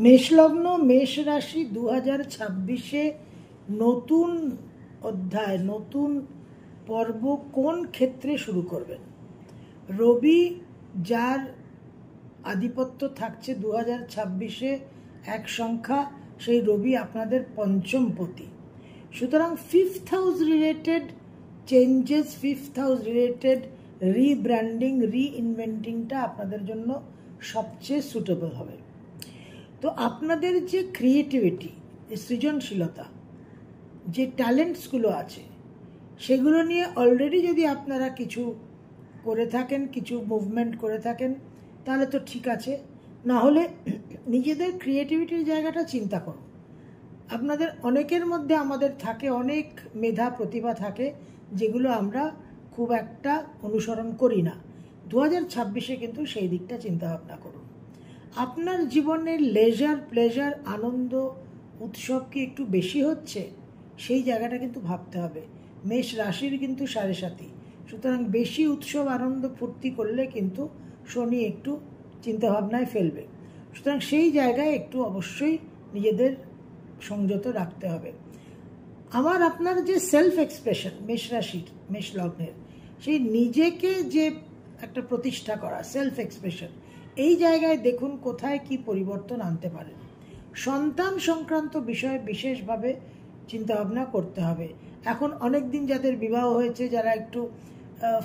মেষলগ্ন মেষ রাশি 2026-এ নতুন অধ্যায়, নতুন পর্ব কোন ক্ষেত্রে শুরু করবেন? রবি, যার আধিপত্য থাকছে 2026-এ এক সংখ্যা, সেই রবি আপনাদের পঞ্চমপতি। সুতরাং fifth house related changes, fifth house related rebranding, রিইনভেন্টিংটা আপনাদের জন্য সবচেয়ে সুটেবল হবে। তো আপনাদের যে ক্রিয়েটিভিটি, যে সৃজনশীলতা, যে ট্যালেন্টসগুলো আছে, সেগুলো নিয়ে অলরেডি যদি আপনারা কিছু করে থাকেন, কিছু মুভমেন্ট করে থাকেন, তাহলে তো ঠিক আছে। না হলে নিজেদের ক্রিয়েটিভিটির জায়গাটা চিন্তা করুন। আপনাদের অনেকের মধ্যে আমাদের থাকে অনেক মেধা, প্রতিভা থাকে, যেগুলো আমরা খুব একটা অনুসরণ করি না। 2026-এ কিন্তু সেই দিকটা চিন্তা ভাবনা করুন। আপনার জীবনের লেজার, প্লেজার, আনন্দ, উৎসব কি একটু বেশি হচ্ছে? সেই জায়গাটা কিন্তু ভাবতে হবে। মেষ রাশির কিন্তু 7.5, সুতরাং বেশি উৎসব, আনন্দ, ফুর্তি করলে কিন্তু শনি একটু চিন্তাভাবনায় ফেলবে। সুতরাং সেই জায়গায় একটু অবশ্যই নিজেদের সংযত রাখতে হবে। আপনার যে সেলফ এক্সপ্রেশন, মেষ রাশির, মেষ লগ্নের, সেই নিজেকে যে একটা প্রতিষ্ঠা করা, সেলফ এক্সপ্রেশন, এই জায়গায় দেখুন কোথায় কি পরিবর্তন আনতে পারেন। সন্তান সংক্রান্ত বিষয়ে বিশেষভাবে চিন্তাভাবনা করতে হবে। এখন অনেক দিন যাদের বিবাহ হয়েছে, যারা একটু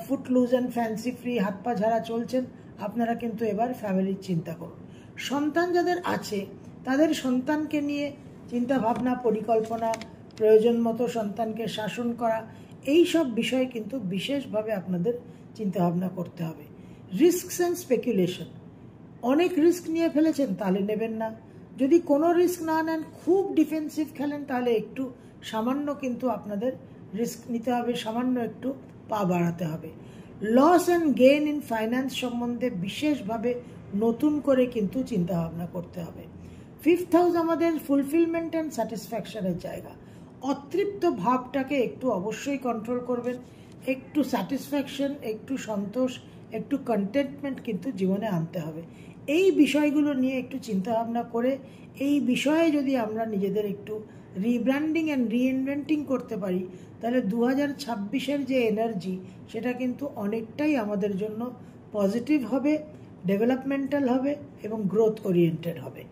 foot loose and fancy free, হাত পা ঝাড়া চলছেন, আপনারা কিন্তু এবার ফ্যামিলির চিন্তা করুন। সন্তান যাদের আছে, তাদের সন্তানকে নিয়ে চিন্তা ভাবনা, পরিকল্পনা, প্রয়োজন মতো সন্তানকে শাসন করা, এই সব বিষয়ে কিন্তু বিশেষভাবে আপনাদের চিন্তাভাবনা করতে হবে। রিস্কস অ্যান্ড স্পেকুলেশন, অনেক রিস্ক নিয়ে ফেলেছেন, তাহলে নেবেন না। যদি কোনো রিস্ক না নেন, খুব ডিফেন্সিভ খেলেন, তাহলে একটু সামান্য কিন্তু আপনাদের রিস্ক নিতে হবে, সামান্য একটু পা বাড়াতে হবে। Loss and gain in finance সম্বন্ধে বিশেষভাবে নতুন করে কিন্তু চিন্তাভাবনা করতে হবে। ফিফথ হাউস আমাদের ফুলফিলমেন্ট অ্যান্ড স্যাটিসফ্যাকশনের জায়গা। অতৃপ্ত ভাবটাকে একটু অবশ্যই কন্ট্রোল করবেন। একটু স্যাটিসফ্যাকশন, একটু সন্তোষ, একটু কন্টেন্টমেন্ট কিন্তু জীবনে আনতে হবে। এই বিষয়গুলো নিয়ে একটু চিন্তাভাবনা করে, এই বিষয়ে যদি আমরা নিজেদের একটু রিব্র্যান্ডিং অ্যান্ড রিইনভেন্টিং করতে পারি, তাহলে 2026-এর যে এনার্জি, সেটা কিন্তু অনেকটাই আমাদের জন্য পজিটিভ হবে, ডেভেলপমেন্টাল হবে এবং গ্রোথ ওরিয়েন্টেড হবে।